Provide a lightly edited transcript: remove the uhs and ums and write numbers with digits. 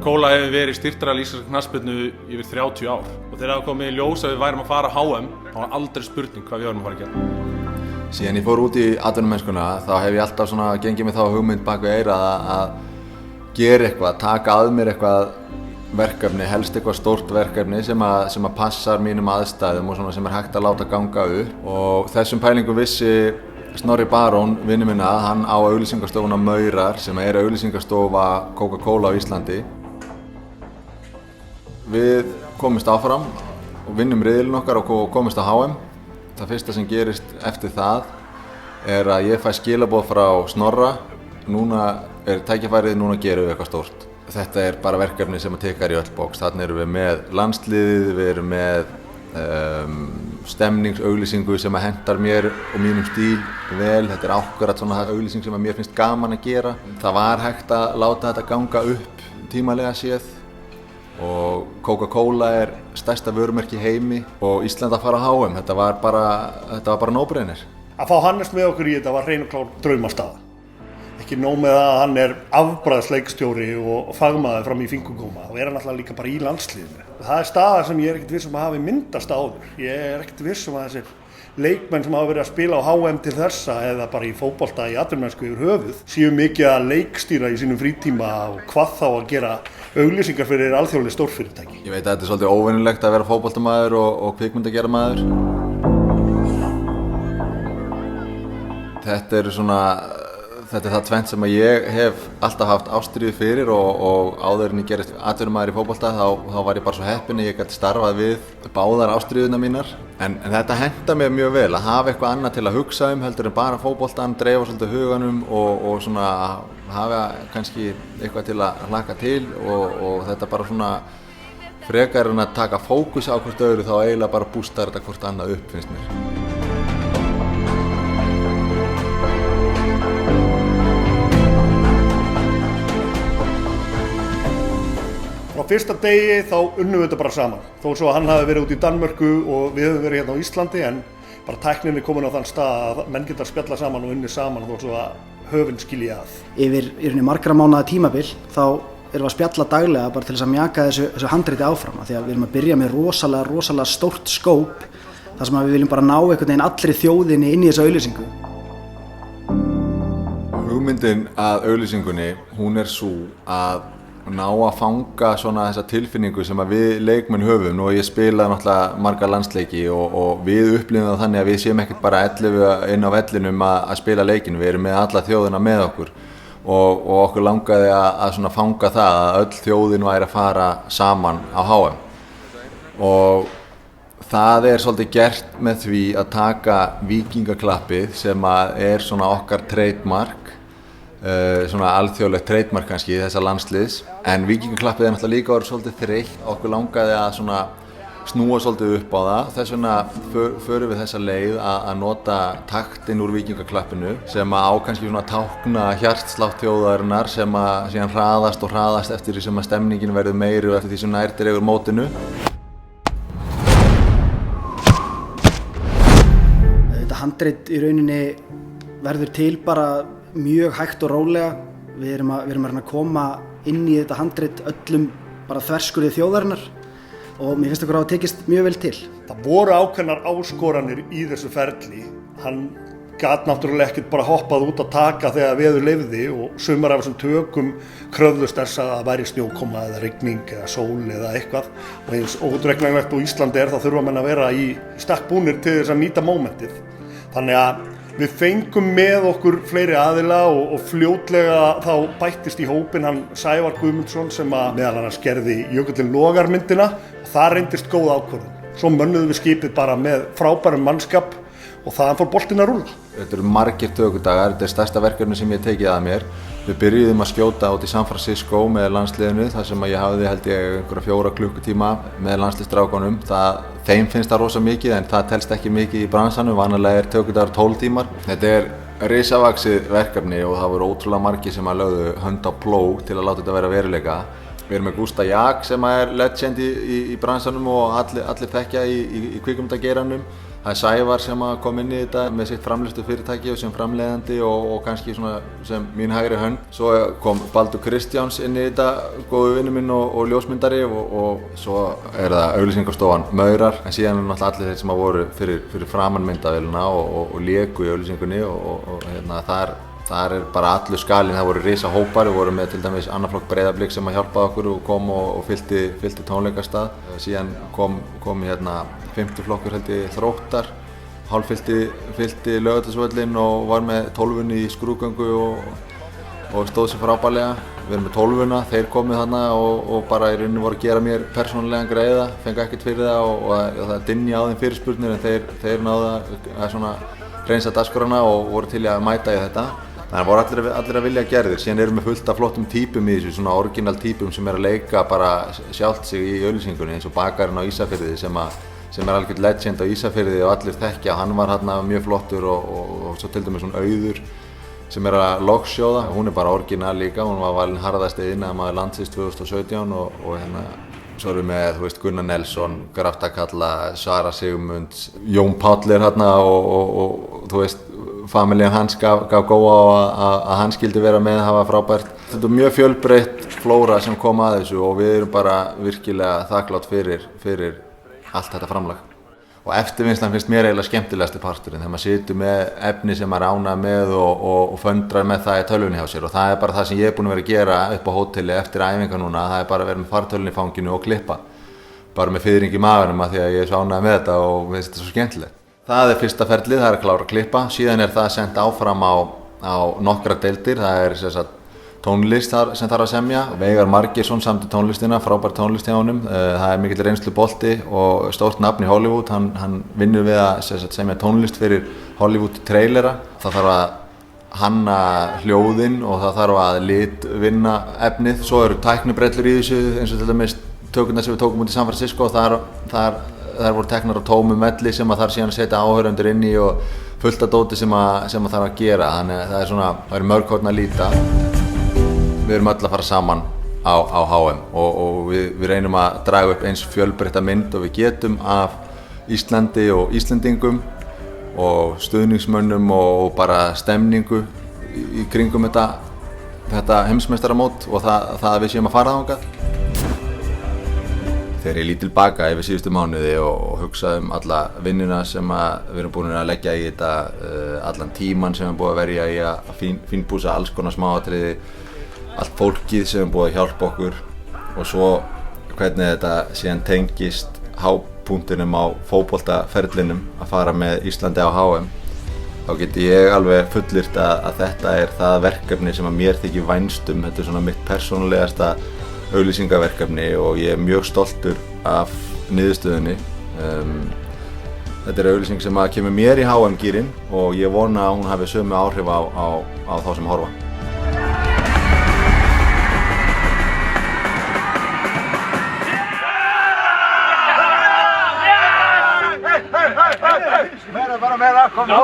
Coca-Cola hefur verið styrktaraðill íslenskrar knattspyrnu yfir 30 ár og þegar það komið í ljós að við værum að fara á HM þá var aldrei spurning hvað við varum að fara að gera. Síðan ég fór út í atvinnumennskuna þá hef ég alltaf svona gengið með þá hugmynd bak við eyrað að gera eitthvað, taka að mér eitthvað verkefni, helst eitthvað stórt verkefni sem að passar mínum aðstæðum og svona sem hægt að láta ganga upp og þessum pælingum vissi Snorri Barón, vinur minn hann á auglýsingastofuna Maurar sem er auglýsingastofa Coca-Cola á Íslandi. Við komumst áfram og vinnum riðilinn okkar og komumst á HM. Það fyrsta sem gerist eftir það er að ég fæ skilaboð frá Snorra. Núna er tækifærið, núna gerum við eitthvað stórt. Þetta er bara verkefni sem að tekar í öll box. Þarna erum við með landsliðið, við erum með stemningsauglýsingu sem að hentar mér og mínum stíl vel. Þetta er akkurat svona auglýsing sem að mér finnst gaman að gera. Það var hægt að láta þetta ganga upp tímalega séð og Coca-Cola er stærsta vörumerki í heimi og Ísland að fara á HM. Þetta var bara no-brainer. Að fá Hannes með okkur í þetta var hrein og klár draumastaða. Ekki nóg með að hann er afbragðsleikstjóri og fagmaður fram í fingurgóma og er hann alltaf líka bara í landsliðinu. Það er staða sem ég er ekkert viss að hafi myndast áður. Ég er ekkert viss að þessir leikmenn sem hafa verið að spila á HM til þessa eða bara í fótbolta í atvinnumennsku yfir höfuð séu mikið að leikstýra í sínum frítíma og hvað þá að gera auglýsingar fyrir alþjóðleg stórfyrirtæki. Ég veit að þetta er svolítið óvenjulegt að vera fótboltamaður og kvikmyndagerðarmaður. Þetta er það tvennt sem að ég hef alltaf haft ástríðu fyrir og áður en ég gerist atvinnumaður í fótbolta þá var ég bara svo heppinn að ég gæti starfað við báðar ástríðuna mínar. En þetta henta mér mjög vel að hafa eitthvað annað til að hugsa heldur en bara fótboltan, dreifa svolítið huganum og svona hafa kannski eitthvað til að hlakka til og þetta bara svona frekar en að taka fókus á hvort öðru þá eiginlega bara bústar þetta hvort annað upp finnst mér. Frá fyrsta degi þá unnum við þetta bara saman. Þó svo að hann hafi verið út í Danmörku og við höfum verið hérna á Íslandi en bara tæknin er komin á þann stað að menn geta spjalla saman og unnið saman þó svo að höfin skilji að. Yfir margra mánaða tímabil þá erum við að spjalla daglega bara til þess að mjaka þessu handriti áfram af því að við erum að byrja með rosalega stórt skóp þar sem við viljum bara ná einhvern veginn allri þjóðinni inn í þessu auglýsingu. Hugmyndin að auglýsingunni, hún er sú að ná að fanga svona þessa tilfinningu sem að við leikmenn höfum. Nú ég spilaði náttúrulega marga landsleiki og við upplifum það þannig að við séum ekkert bara 11 inn á vellinum að spila leikinn. Við erum með alla þjóðina með okkur og okkur langaði að svona fanga það að öll þjóðin væri að fara saman á HM. Og það er svolítið gert með því að taka víkingaklappið sem að er svona okkar trademark. Svona alþjóðlegt trademark kannski þessa landsliðs en víkingaklappið er náttúrulega líka orðið svolítið þreytt okkur langaði að svona snúa svolítið upp á það þess vegna förum við þessa leið að nota taktinn úr víkingaklappinu sem á kannski svona tákna hjartslátt þjóðarinnar sem að síðan hraðast eftir því sem að stemningin verður meiri og eftir því sem nær dregur mótinu. Þetta handrit í rauninni verður til bara mjög hægt og rólega. Við erum að koma inn í þetta handrit öllum bara þverskurði þjóðarinnar og mér finnst okkur að tekist mjög vel til. Það voru ákveðnar áskoranir í þessu ferli. Hann gat náttúrulega ekkert bara hoppað út að taka þegar veður leyfði og sumar af þessum tökum kröfðust þess að það væri snjókoma eða rigning eða sól eða eitthvað og eins óútreiknanlegt og Íslandi er þá þurfa menn að vera í stakk búnir til þess að nýta mómentið. Þannig að við fengum með okkur fleiri aðila og fljótlega þá bættist í hópinn hann Sævar Guðmundsson sem að meðal annars gerði Jökullinn logar myndina og það reyndist góð ákvörðun. Svo mönnuðum við skipið bara með frábærum mannskap og þaðan fór boltinn að rúlla. Þetta eru margir tökudagar, þetta er stærsta verkefni sem ég tekið að mér. Við byrjuðum að skjóta út í San Francisco með landsliðinu þar sem ég hafði held ég einhverja 4 klukkutíma með landsliðsstrákunum. Þeim finnst það rosa mikið en það telst ekki mikið í bransanum, vanalega er tökudagar 12 tímar. Þetta er risavaxið verkefni og það voru ótrúlega margir sem að lögðu hönd á plóg til að láta þetta vera veruleika. Við erum með Gústa Jak sem er legend í bransanum og allir þekkja í kvikmyndageiranum. Það er Sævar sem kom inn í þetta með sitt framleiðslu fyrirtæki og sem framleiðandi og kannski svona sem mín hægri hönd. Svo kom Baldur Kristjáns inn í þetta, góðu vinur minn og ljósmyndari og svo það auglýsingastofan Maurar. En síðan náttúrulega allir þeir sem voru fyrir framan myndavélina og léku í auglýsingunni og hérna þar bara allur skalinn, það voru risa hópar, við vorum með til dæmis Annaflokk Breiðablik sem hjálpaði okkur og kom og fyllti tónleikastað. Síðan kom hérna 50 flokkur held ég Þróttar, fyllti Laugardalsvöllinn og var með 12 í skrúðgöngu og stóð sér frábærlega. Við erum með 12, þeir komið þarna og bara í rauninni voru að gera mér persónulegan greiða, fengu ekkert fyrir það og það dynja á þeim fyrirspurnir en þeir náðu að svona reynsa dagskrárna og voru til að mæta í þetta. Þannig að voru allir að vilja gerðir. Síðan erum við fullt af flottum típum í þessu, svona orginal típum sem að leika bara sjálft sig í auglýsingunni eins og bakarinn á Ísafirði sem algjörð legend á Ísafirði og allir þekkja. Hann var hérna mjög flottur og svo til dæmis svona Auður sem að logsjóða. Hún bara orginal líka, hún var valin harðasti iðnaðarmaður landsins 2017 og hérna svo erum við með, þú veist, Gunnar Nelson, Graftakalla, Sara Sigmunds, Jón Páll hérna og þú veist, familjan hans gaf góða á að hann skildi vera með, það var frábært. Þetta er mjög fjölbreytt flóra sem kom að þessu og við erum bara virkilega þakklátt fyrir allt þetta framlag. Og eftirvinnslan finnst mér eiginlega skemmtilegasti parturinn þegar maður situr með efni sem maður ánægður með og föndrar með það í tölvunni hjá sér og það er bara það sem ég er búinn að vera að gera upp á hóteli eftir æfingar núna, það er bara að vera með fartölvunni í fanginu og klippa. Bara með fiðring í maganum af því að ég er svo ánægður með þetta og mér finnst þetta svo skemmtilegt. Það er fyrsta ferlið, það er að klára að klippa, síðan er það sendt áfram á nokkra deildir, það er sem sagt tónlist sem þarf að semja. Veigar Margeirsson samdi tónlistina, frábær tónlist hjá honum, það er mikill reynslubolti og stórt nafn í Hollywood, hann vinnur við að semja tónlist fyrir Hollywood trailera. Það þarf að hanna hljóðin og það þarf að litvinna efnið. Svo eru tæknibrellur í þessu eins og til dæmis tökurnar sem við tókum út í San Francisco, þar voru teknar á tómum velli sem að þarf síðan að setja áhorfendur inn í og fullt af dóti sem að þarf að gera. Þannig að það er mörg horn að líta. Við erum öll að fara saman á HM og við reynum að draga upp eins fjölbreytta mynd og við getum af Íslandi og Íslendingum og stuðningsmönnum og bara stemningu í kringum þetta heimsmeistaramót og það að við séum að fara þangað. Þegar ég lít tilbaka yfir síðustu mánuði og hugsa alla vinnuna sem við erum búin að leggja í þetta, allan tíman sem við erum búin að verja í að fínpúsa alls konar smáatriði, allt fólkið sem er búið að hjálpa okkur og svo hvernig þetta síðan tengist hápunktinum á fótboltaferlinum að fara með Íslandi á HM. Þá geti ég alveg fullyrt að þetta er það verkefni sem að mér þykir vænst þetta er svona mitt persónulegasta auglýsingaverkefni og ég er mjög stoltur af niðurstöðunni. Þetta er auglýsing sem kemur mér í HM-gírinn og ég vona að hún hafi sömu áhrif á þá sem horfa. Bara meira, kom á!